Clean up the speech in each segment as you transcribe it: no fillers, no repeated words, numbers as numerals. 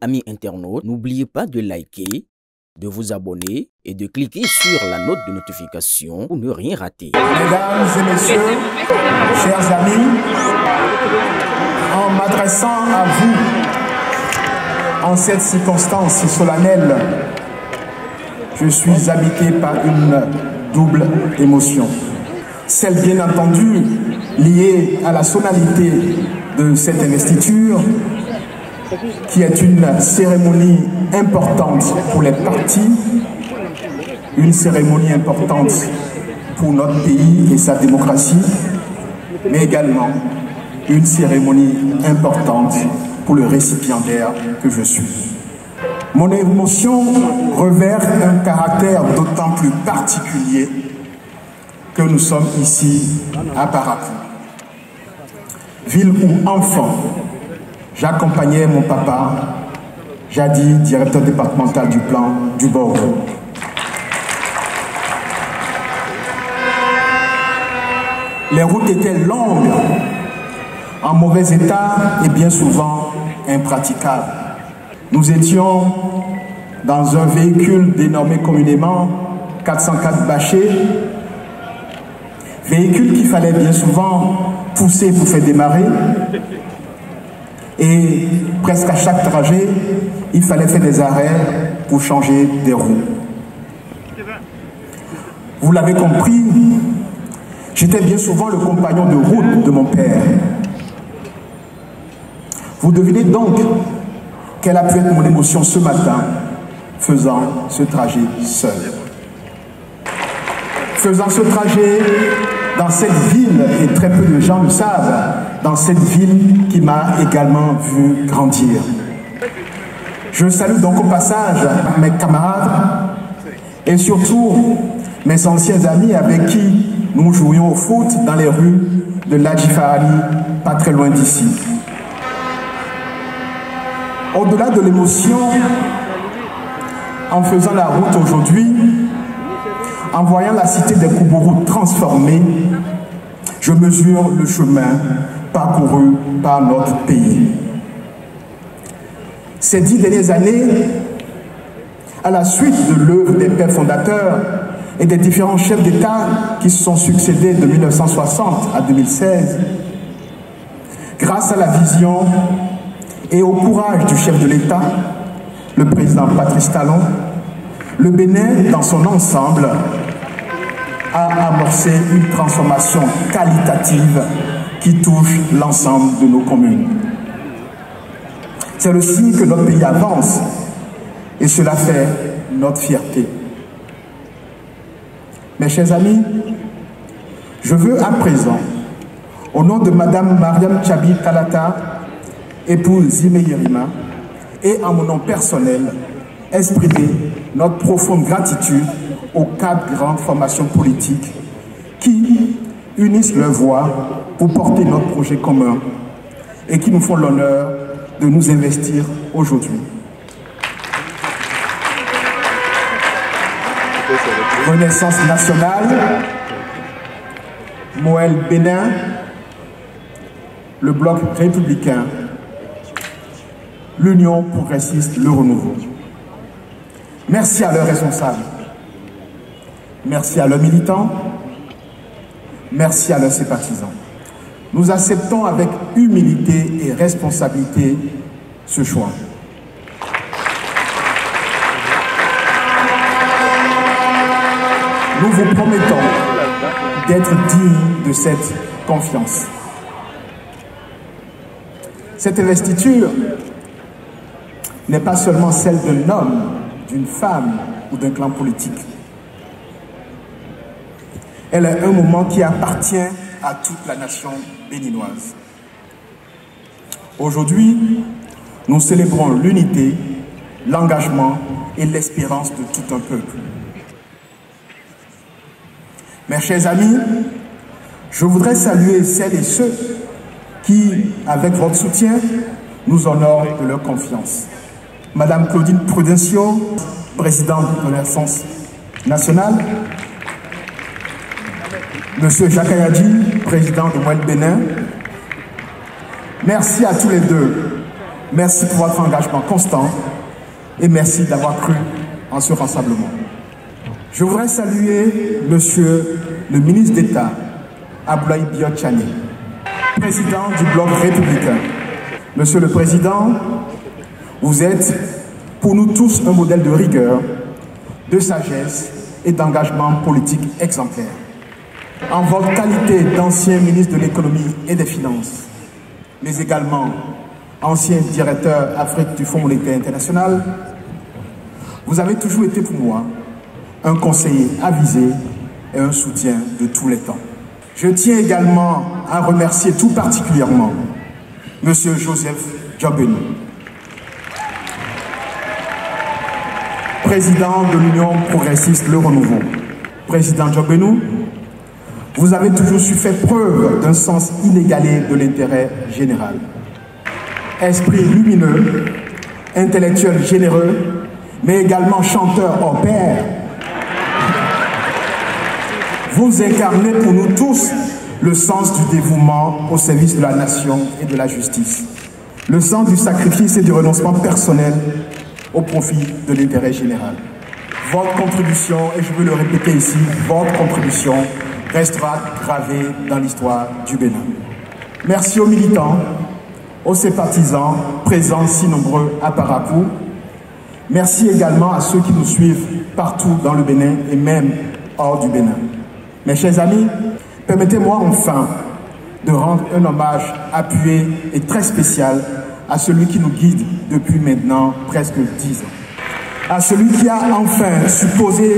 Amis internautes, n'oubliez pas de liker, de vous abonner et de cliquer sur la note de notification pour ne rien rater. Mesdames et messieurs, chers amis, en m'adressant à vous en cette circonstance si solennelle, je suis habité par une double émotion. Celle bien entendu liée à la solennité de cette investiture, qui est une cérémonie importante pour les partis, une cérémonie importante pour notre pays et sa démocratie, mais également une cérémonie importante pour le récipiendaire que je suis. Mon émotion revêt un caractère d'autant plus particulier que nous sommes ici à Parakou, ville où enfant, j'accompagnais mon papa, jadis directeur départemental du plan du Bordeaux. Les routes étaient longues, en mauvais état et bien souvent impraticables. Nous étions dans un véhicule dénommé communément 404 bâchés, véhicule qu'il fallait bien souvent pousser pour faire démarrer. Et presque à chaque trajet, il fallait faire des arrêts pour changer des roues. Vous l'avez compris, j'étais bien souvent le compagnon de route de mon père. Vous devinez donc quelle a pu être mon émotion ce matin, faisant ce trajet seul. Faisant ce trajet dans cette ville, et très peu de gens le savent, dans cette ville qui m'a également vu grandir. Je salue donc au passage mes camarades et surtout mes anciens amis avec qui nous jouions au foot dans les rues de Ladjifahari, pas très loin d'ici. Au-delà de l'émotion, en faisant la route aujourd'hui, en voyant la cité des Koubourou transformée, je mesure le chemin parcouru par notre pays. Ces 10 dernières années, à la suite de l'œuvre des pères fondateurs et des différents chefs d'État qui se sont succédés de 1960 à 2016, grâce à la vision et au courage du chef de l'État, le président Patrice Talon, le Bénin, dans son ensemble, a amorcé une transformation qualitative qui touche l'ensemble de nos communes. C'est le signe que notre pays avance et cela fait notre fierté. Mes chers amis, je veux à présent, au nom de Madame Mariam Tchabi Talata, épouse Zime Yerima, et en mon nom personnel, exprimer notre profonde gratitude aux 4 grandes formations politiques qui unissent leurs voix pour porter notre projet commun et qui nous font l'honneur de nous investir aujourd'hui. Renaissance nationale, Moël Bénin, le Bloc républicain, l'Union progressiste, le renouveau. Merci à leurs responsables, merci à leurs militants, merci à leurs sympathisants. Nous acceptons avec humilité et responsabilité ce choix. Nous vous promettons d'être dignes de cette confiance. Cette investiture n'est pas seulement celle d'un homme, d'une femme ou d'un clan politique. Elle est un moment qui appartient à toute la nation béninoise. Aujourd'hui, nous célébrons l'unité, l'engagement et l'espérance de tout un peuple. Mes chers amis, je voudrais saluer celles et ceux qui, avec votre soutien, nous honorent de leur confiance. Madame Claudine Prudencio, présidente de Renaissance nationale, Monsieur Jacques Ayadi, président de Moël Bénin. Merci à tous les deux Merci pour votre engagement constant et merci d'avoir cru en ce rassemblement. Je voudrais saluer Monsieur le ministre d'État, Abdoulaye Biot-Tchani, président du Bloc républicain. Monsieur le Président, vous êtes pour nous tous un modèle de rigueur, de sagesse et d'engagement politique exemplaire. En votre qualité d'ancien ministre de l'économie et des finances, mais également ancien directeur Afrique du Fonds monétaire international, vous avez toujours été pour moi un conseiller avisé et un soutien de tous les temps. Je tiens également à remercier tout particulièrement M. Joseph Djobenu, président de l'Union progressiste Le Renouveau. Président Djobenu, vous avez toujours su faire preuve d'un sens inégalé de l'intérêt général. Esprit lumineux, intellectuel généreux, mais également chanteur hors pair, vous incarnez pour nous tous le sens du dévouement au service de la nation et de la justice, le sens du sacrifice et du renoncement personnel au profit de l'intérêt général. Votre contribution, et je veux le répéter ici, votre contribution restera gravée dans l'histoire du Bénin. Merci aux militants, aux sympathisants présents si nombreux à Parapou. Merci également à ceux qui nous suivent partout dans le Bénin et même hors du Bénin. Mes chers amis, permettez-moi enfin de rendre un hommage appuyé et très spécial à celui qui nous guide depuis maintenant presque 10 ans. À celui qui a enfin supposé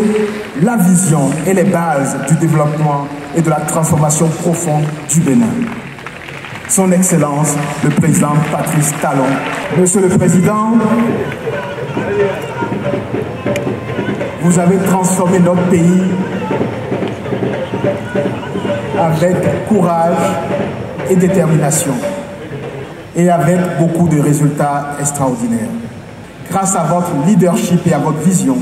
la vision et les bases du développement et de la transformation profonde du Bénin. Son Excellence, le président Patrice Talon. Monsieur le Président, vous avez transformé notre pays avec courage et détermination et avec beaucoup de résultats extraordinaires. Grâce à votre leadership et à votre vision,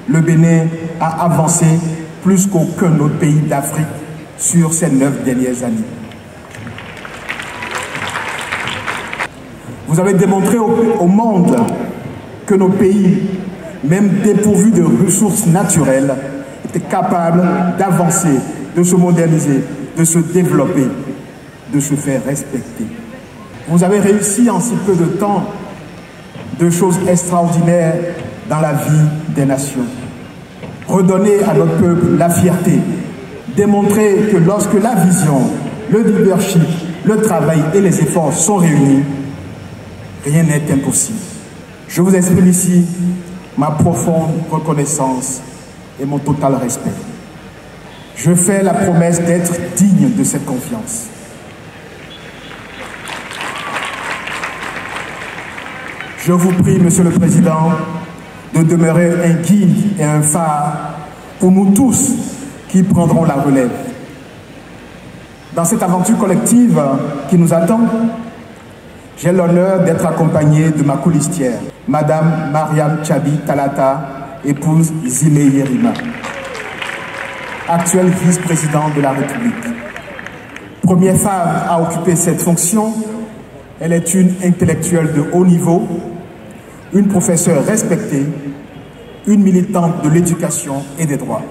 le Bénin a avancé plus qu'aucun autre pays d'Afrique sur ces 9 dernières années. Vous avez démontré au monde que nos pays, même dépourvus de ressources naturelles, étaient capables d'avancer, de se moderniser, de se développer, de se faire respecter. Vous avez réussi en si peu de temps de choses extraordinaires dans la vie des nations. Redonner à notre peuple la fierté, démontrer que lorsque la vision, le leadership, le travail et les efforts sont réunis, rien n'est impossible. Je vous exprime ici ma profonde reconnaissance et mon total respect. Je fais la promesse d'être digne de cette confiance. Je vous prie, Monsieur le Président, de demeurer un guide et un phare pour nous tous qui prendrons la relève. Dans cette aventure collective qui nous attend, j'ai l'honneur d'être accompagné de ma colistière, Madame Mariam Tchabi Talata, épouse Zile Yerima, actuelle vice-présidente de la République. Première femme à occuper cette fonction, elle est une intellectuelle de haut niveau, une professeure respectée, une militante de l'éducation et des droits.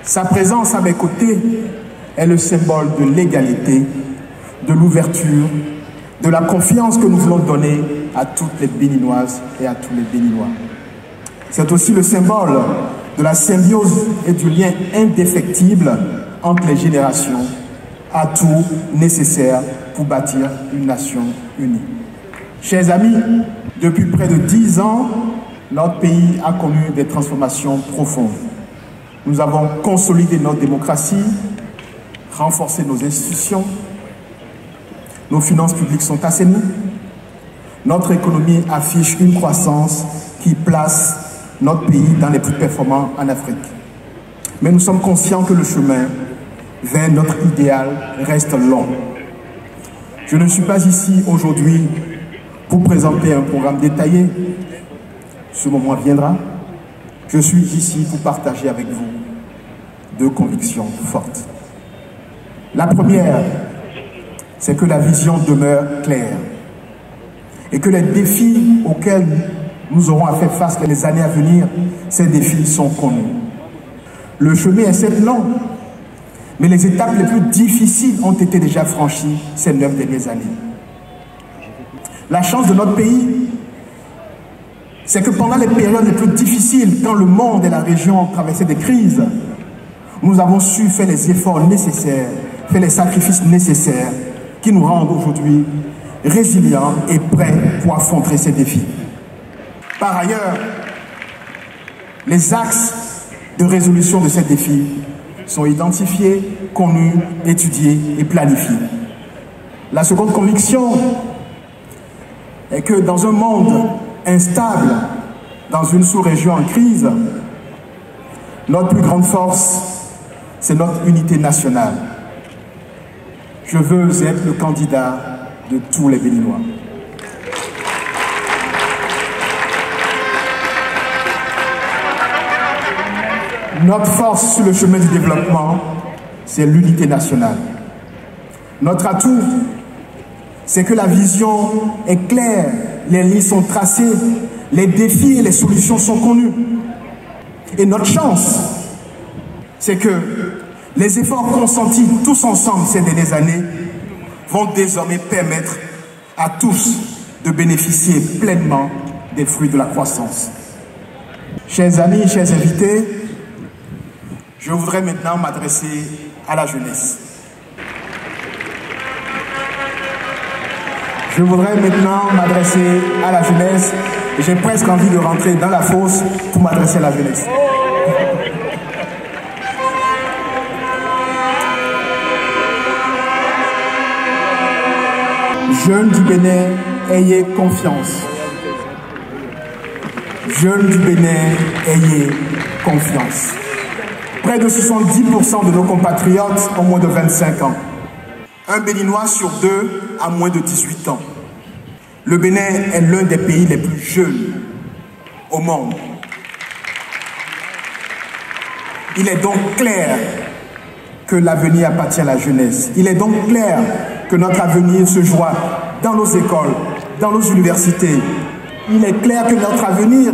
Sa présence à mes côtés est le symbole de l'égalité, de l'ouverture, de la confiance que nous voulons donner à toutes les Béninoises et à tous les Béninois. C'est aussi le symbole de la symbiose et du lien indéfectible entre les générations, atout nécessaire pour bâtir une nation unie. Chers amis, depuis près de 10 ans, notre pays a connu des transformations profondes. Nous avons consolidé notre démocratie, renforcé nos institutions, nos finances publiques sont assainies, notre économie affiche une croissance qui place notre pays dans les plus performants en Afrique. Mais nous sommes conscients que le chemin vers notre idéal reste long. Je ne suis pas ici aujourd'hui pour présenter un programme détaillé. Ce moment viendra. Je suis ici pour partager avec vous 2 convictions fortes. La première, c'est que la vision demeure claire et que les défis auxquels nous aurons à faire face dans les années à venir, ces défis sont connus. Le chemin est certes long, mais les étapes les plus difficiles ont été déjà franchies ces 9 dernières années. La chance de notre pays, c'est que pendant les périodes les plus difficiles, quand le monde et la région ont traversé des crises, nous avons su faire les efforts nécessaires, faire les sacrifices nécessaires qui nous rendent aujourd'hui résilients et prêts pour affronter ces défis. Par ailleurs, les axes de résolution de ces défis sont identifiés, connus, étudiés et planifiés. La seconde conviction est que dans un monde instable, dans une sous-région en crise, notre plus grande force, c'est notre unité nationale. Je veux être le candidat de tous les Béninois. Notre force sur le chemin du développement, c'est l'unité nationale. Notre atout, c'est que la vision est claire, les lignes sont tracées, les défis et les solutions sont connus. Et notre chance, c'est que les efforts consentis tous ensemble ces dernières années vont désormais permettre à tous de bénéficier pleinement des fruits de la croissance. Chers amis, chers invités, je voudrais maintenant m'adresser à la jeunesse. Je voudrais maintenant m'adresser à la jeunesse. J'ai presque envie de rentrer dans la fosse pour m'adresser à la jeunesse. Jeunes du Bénin, ayez confiance. Jeunes du Bénin, ayez confiance. Près de 70% de nos compatriotes ont moins de 25 ans. Un Béninois sur 2 a moins de 18 ans. Le Bénin est l'un des pays les plus jeunes au monde. Il est donc clair que l'avenir appartient à la jeunesse. Il est donc clair que notre avenir se joue dans nos écoles, dans nos universités. Il est clair que notre avenir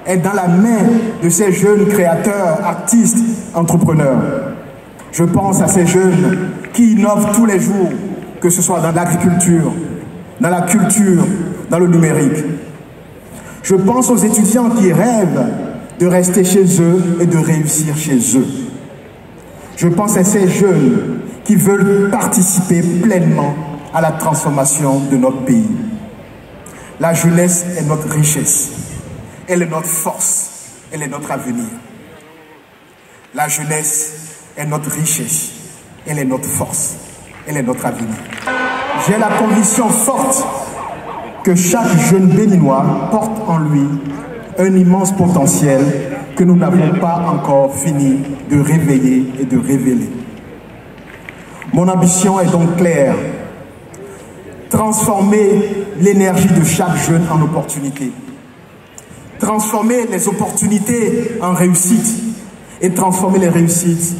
est dans la main de ces jeunes créateurs, artistes, entrepreneurs. Je pense à ces jeunes qui innovent tous les jours, que ce soit dans l'agriculture, dans la culture, dans le numérique. Je pense aux étudiants qui rêvent de rester chez eux et de réussir chez eux. Je pense à ces jeunes qui veulent participer pleinement à la transformation de notre pays. La jeunesse est notre richesse. Elle est notre force, elle est notre avenir. La jeunesse est notre richesse, elle est notre force, elle est notre avenir. J'ai la conviction forte que chaque jeune Béninois porte en lui un immense potentiel que nous n'avons pas encore fini de réveiller et de révéler. Mon ambition est donc claire. Transformer l'énergie de chaque jeune en opportunité. Transformer les opportunités en réussite et transformer les réussites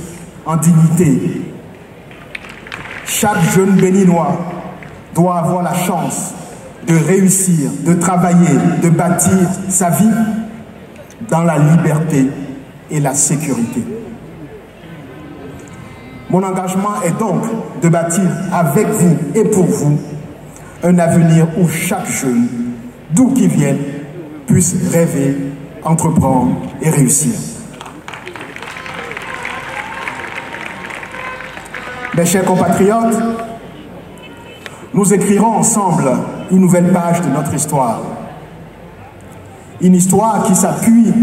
en dignité. Chaque jeune Béninois doit avoir la chance de réussir, de travailler, de bâtir sa vie dans la liberté et la sécurité. Mon engagement est donc de bâtir avec vous et pour vous un avenir où chaque jeune, d'où qu'il vienne, puisse rêver, entreprendre et réussir. Mes chers compatriotes, nous écrirons ensemble une nouvelle page de notre histoire. Une histoire qui s'appuie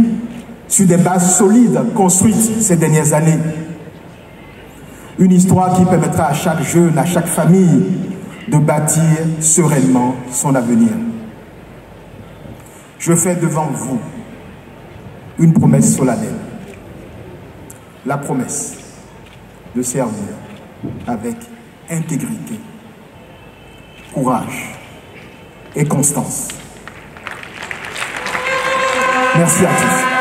sur des bases solides construites ces dernières années. Une histoire qui permettra à chaque jeune, à chaque famille, de bâtir sereinement son avenir. Je fais devant vous une promesse solennelle. La promesse de servir avec intégrité, courage et constance. Merci à tous.